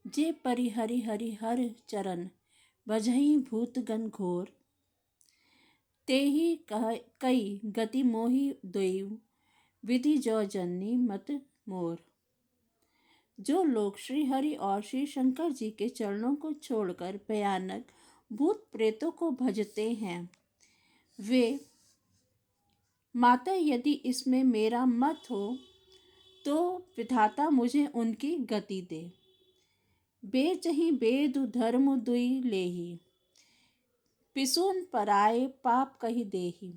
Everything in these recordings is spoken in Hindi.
जे परिहरि हरि हर चरण, बजहि भूतगण घोर। तेहि कई गति मोहि देव, विधि जो जननी मत मोर। जो लोग श्री हरि और श्री शंकर जी के चरणों को छोड़कर भयानक भूत प्रेतों को भजते हैं, वे माता यदि इसमें मेरा मत हो तो विधाता मुझे उनकी गति दे। बेचहि बेदु धर्म दुई लेहि, पिसुन पराए पाप कहि देहि।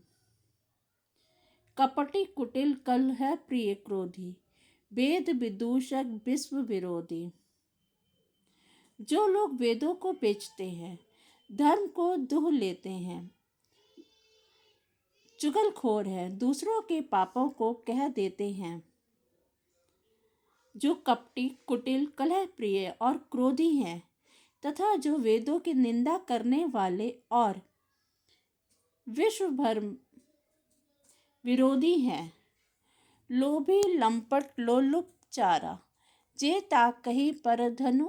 कपटी कुटिल कल है प्रिय क्रोधी, वेद विदूषक विश्व विरोधी। जो लोग वेदों को बेचते हैं, धर्म को दुह लेते हैं, चुगलखोर हैं, दूसरों के पापों को कह देते हैं, जो कपटी कुटिल कलह प्रिय और क्रोधी हैं, तथा जो वेदों की निंदा करने वाले और विश्व भर विरोधी हैं, लोभी लंपट लोलुप चारा, जे ताक कही परधनु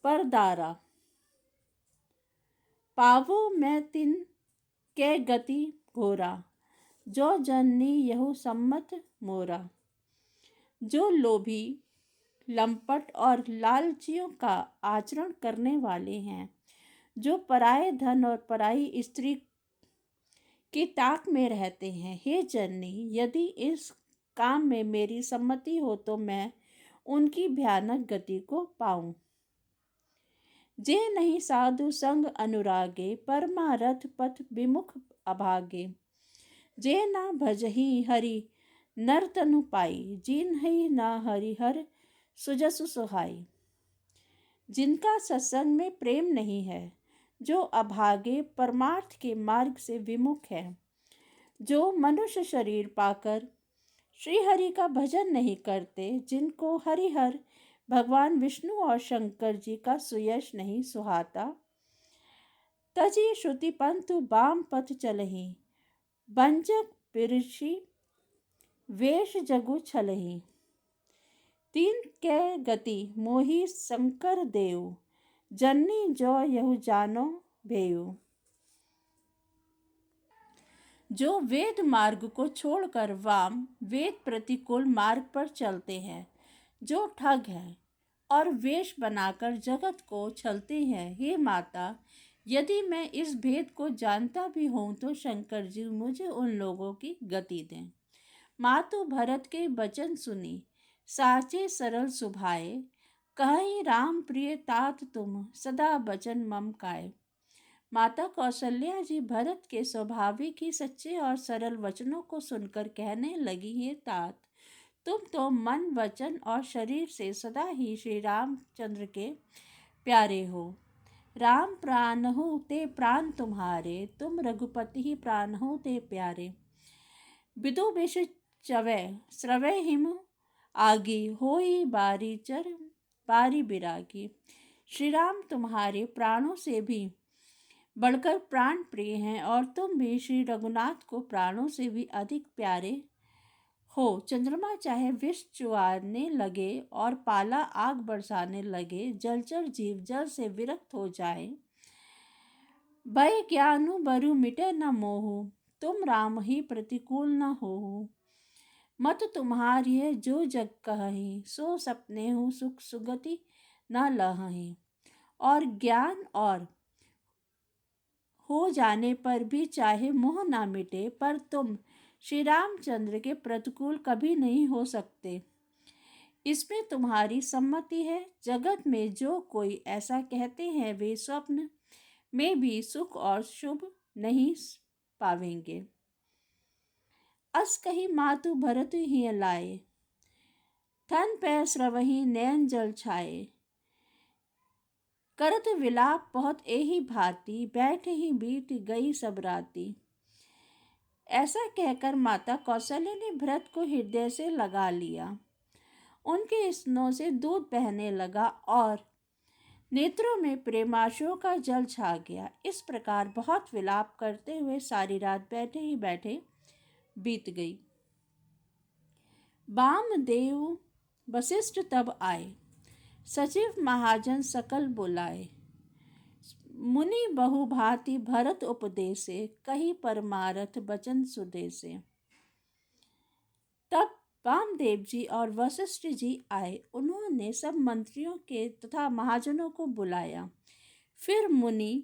परदारा। पावो मैं तिन कै गति घोरा, जो जननी यहु सम्मत मोरा। जो लोभी लंपट और लालचियों का आचरण करने वाले हैं, जो पराये धन और पराई स्त्री की ताक में रहते हैं, हे जननी यदि इस काम में मेरी सम्मति हो तो मैं उनकी भयानक गति को पाऊं। जे नहीं साधु संग अनुरागे, परमारथ पथ विमुख अभागे। जे ना भजहि हरि नर तनु पाई, जिन्हि ना हरिहर सुजसु सुहाई। जिनका सत्संग में प्रेम नहीं है, जो अभागे परमार्थ के मार्ग से विमुख है, जो मनुष्य शरीर पाकर श्री हरि का भजन नहीं करते, जिनको हरिहर भगवान विष्णु और शंकर जी का सुयश नहीं सुहाता। तजी श्रुति पंतु बाम पथ चलहि, बंजक बिरछी वेश जगु छलहि। तीन कै गति मोहि शंकर देव, जननी जो यहु जानो भेयु। जो वेद मार्ग को छोड़कर वाम वेद प्रतिकूल मार्ग पर चलते हैं, जो ठग हैं और वेश बनाकर जगत को छलते हैं, हे माता यदि मैं इस भेद को जानता भी हूँ तो शंकर जी मुझे उन लोगों की गति दें। मातु भरत के वचन सुनी, साचे सरल सुभाए, कहि राम प्रिय तात तुम, सदा बचन मम काए। माता कौशल्या जी भरत के स्वाभाविक ही सच्चे और सरल वचनों को सुनकर कहने लगी, हे तात तुम तो मन वचन और शरीर से सदा ही श्री रामचंद्र के प्यारे हो। राम प्राण हो ते प्राण तुम्हारे, तुम रघुपति ही प्राण हो ते प्यारे। विदु विष चवै श्रवै हिम आगी, होई बारी चर बारी बिरागी। श्री राम तुम्हारे प्राणों से भी बढ़कर प्राण प्रिय हैं और तुम भी श्री रघुनाथ को प्राणों से भी अधिक प्यारे हो। चंद्रमा चाहे विष चुआने लगे और पाला आग बरसाने लगे, जलचर जीव जल से विरक्त हो जाए, भय ज्ञानु बरु मिटे न मोहु, तुम राम ही प्रतिकूल न होहु। मत तुम्हारी है जो जग कहहि, सो सपने हूँ सुख सुगति न लहहि। और ज्ञान और हो जाने पर भी चाहे मोह ना मिटे, पर तुम श्री रामचंद्र के प्रतिकूल कभी नहीं हो सकते, इसमें तुम्हारी सम्मति है। जगत में जो कोई ऐसा कहते हैं, वे स्वप्न में भी सुख और शुभ नहीं पावेंगे। अस कही मातु भरत ही लाए, थन पै स्रवही नैन जल छाए। करत विलाप बहुत एही भांति, बैठ ही बीत गई सब राती। ऐसा कहकर माता कौशल्या ने भरत को हृदय से लगा लिया। उनके स्तनों से दूध बहने लगा और नेत्रों में प्रेमाशु का जल छा गया। इस प्रकार बहुत विलाप करते हुए सारी रात बैठे ही बैठे बीत गई। वामदेव वशिष्ठ तब आए, सचिव महाजन सकल बुलाए। मुनि बहुभांति भरत उपदेसे, कही परमारथ बचन सुदेसे। तब वामदेव जी और वशिष्ठ जी आए। उन्होंने सब मंत्रियों के तथा महाजनों को बुलाया। फिर मुनि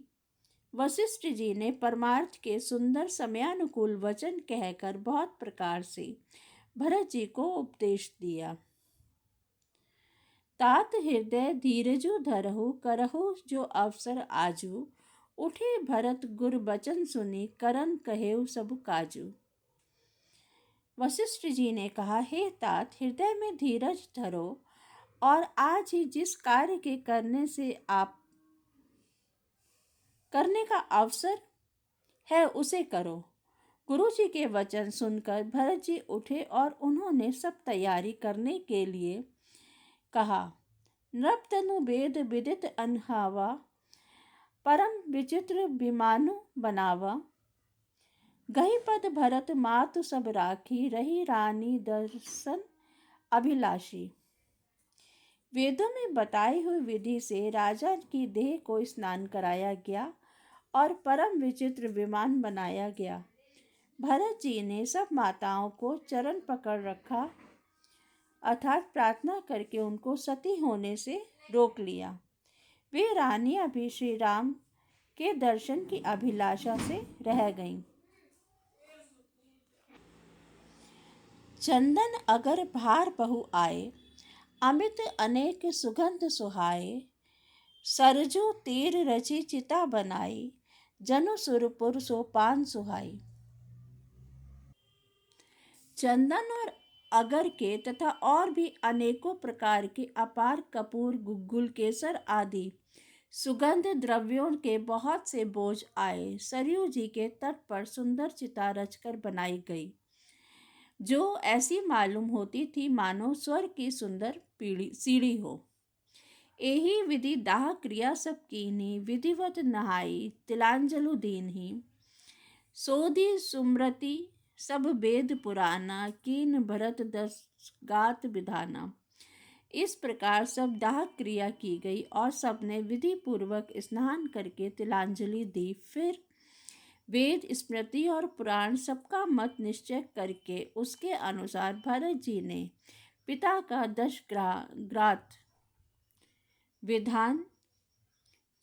वशिष्ठ जी ने परमार्थ के सुंदर समयानुकूल वचन कहकर बहुत प्रकार से भरत जी को उपदेश दिया। तात हृदय धीरजु धरहु, करहु जो अवसर आजू। उठे भरत गुर बचन सुनी, करन कहेउ सब काजू। वशिष्ठ जी ने कहा, हे तात, हृदय में धीरज धरो और आज ही जिस कार्य के करने का अवसर है उसे करो। गुरु जी के वचन सुनकर भरत जी उठे और उन्होंने सब तैयारी करने के लिए कहा। नृपतनु वेद विदित अनहावा, परम विचित्र विमानु बनावा। गही पद भरत मातु सब राखी, रही रानी दर्शन अभिलाषी। वेदों में बताई हुई विधि से राजा की देह को स्नान कराया गया और परम विचित्र विमान बनाया गया। भरत जी ने सब माताओं को चरण पकड़ रखा, अर्थात प्रार्थना करके उनको सती होने से रोक लिया। वे रानी अभी श्री राम के दर्शन की अभिलाषा से रह गईं। चंदन अगर भार बहु आए, अमित अनेक सुगंध सुहाए। सरजू तीर रची चिता बनाई, जनु सुरपुर सो पान सुहाई। चंदन और अगर के तथा और भी अनेकों प्रकार के अपार कपूर, गुग्गुल, केसर आदि सुगंध द्रव्यों के बहुत से बोझ आए। सरयू जी के तट पर सुंदर चिता रचकर बनाई गई, जो ऐसी मालूम होती थी मानो स्वर्ग की सुंदर सीढ़ी हो। यही विधि दाह क्रिया सब कीन्ही, विधिवत नहाई तिलांजलु दीन्ही। सोधी सुमृति सब वेद पुराना, कीन भरत दस गात विधाना। इस प्रकार सब दाह क्रिया की गई और सबने विधि पूर्वक स्नान करके तिलांजलि दी। फिर वेद, स्मृति और पुराण सबका मत निश्चय करके उसके अनुसार भरत जी ने पिता का 10 ग्रात विधान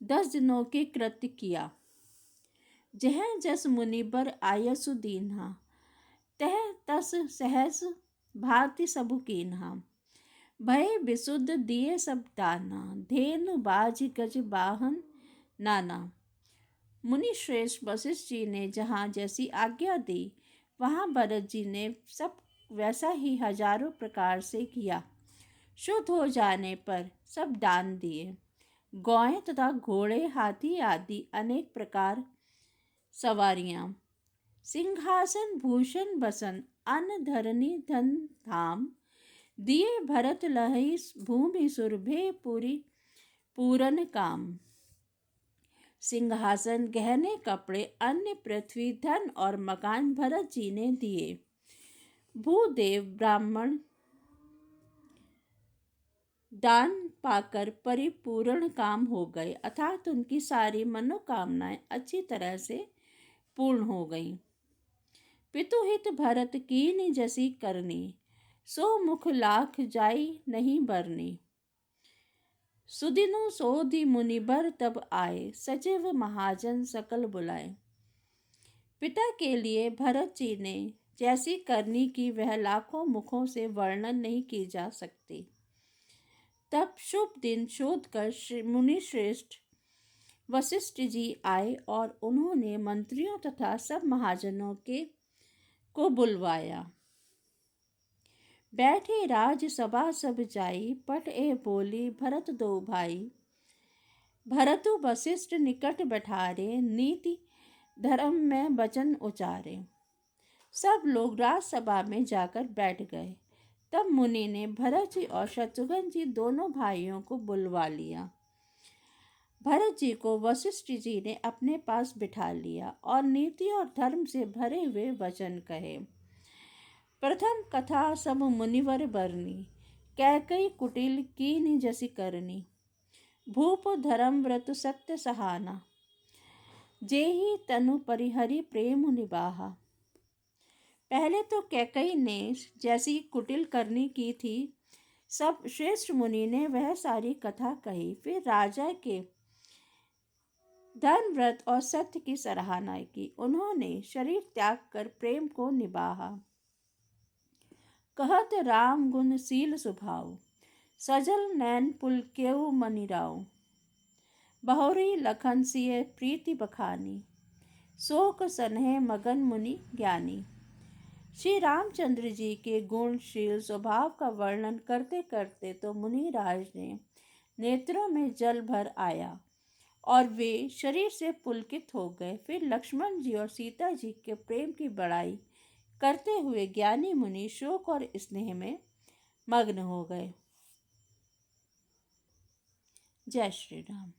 10 दिनों के कृत्य किया। जह जस मुनिबर आयसु दीन्हा, तह तस सहस भांति सबु कीन्हा। भय विशुद्ध दिए सब दाना, धेनु बाज गज वाहन नाना। मुनि श्रेष्ठ वशिष्ठ जी ने जहाँ जैसी आज्ञा दी, वहाँ भरत जी ने सब वैसा ही हजारों प्रकार से किया। शुद्ध हो जाने पर सब दान दिए। गौएं तथा घोड़े, हाथी आदि अनेक प्रकार सवारियां, सिंहासन, भूषण, बसन, अन्न, धरनी, धन, धाम दिए। भरत लहई भूमि सुरभे पूरी पूरन काम। सिंहासन, गहने, कपड़े, अन्य, पृथ्वी, धन और मकान भरत जी ने दिए। भूदेव ब्राह्मण दान पाकर परिपूर्ण काम हो गए, अर्थात उनकी सारी मनोकामनाएं अच्छी तरह से पूर्ण हो गईं। पितुहित भरत कीन्ही जसी करनी, सो मुख लाख जाई नहीं बरनी। सुदिनो सोधि मुनिबर तब आए, सचिव महाजन सकल बुलाए। पिता के लिए भरत जी ने जैसी करनी की वह लाखों मुखों से वर्णन नहीं की जा सकती। तब शुभ दिन शोध कर मुनि श्रेष्ठ वशिष्ठ जी आए और उन्होंने मंत्रियों तथा सब महाजनों को बुलवाया। बैठे राजसभा सब जाई, पट ए बोली भरत दो भाई। भरतु वशिष्ठ निकट बैठारे, नीति धर्म में वचन उचारे। सब लोग राजसभा में जाकर बैठ गए। तब मुनि ने भरत जी और शत्रुघ्न जी दोनों भाइयों को बुलवा लिया। भरत जी को वशिष्ठ जी ने अपने पास बिठा लिया और नीति और धर्म से भरे हुए वचन कहे। प्रथम कथा सब मुनिवर बरनी, कैकई कुटिल कीनि जसि करनी, भूप धर्म व्रत सत्य सहाना, जेहि तनु परिहरि प्रेम निबाहा। पहले तो कैकई ने जैसी कुटिल करनी की थी, सब श्रेष्ठ मुनि ने वह सारी कथा कही। फिर राजा के धर्म व्रत और सत्य की सराहना की। उन्होंने शरीर त्याग कर प्रेम को निभाया। कहत राम गुण शील स्वभाव, सजल नैन पुलकेउ मनिराव, बहुरी लखन सिय प्रीति बखानी, शोक सन्हे मगन मुनि ज्ञानी। श्री रामचंद्र जी के गुणशील स्वभाव का वर्णन करते करते तो मुनिराज ने नेत्रों में जल भर आया और वे शरीर से पुलकित हो गए। फिर लक्ष्मण जी और सीता जी के प्रेम की बड़ाई करते हुए ज्ञानी मुनि शोक और स्नेह में मग्न हो गए। जय श्री राम।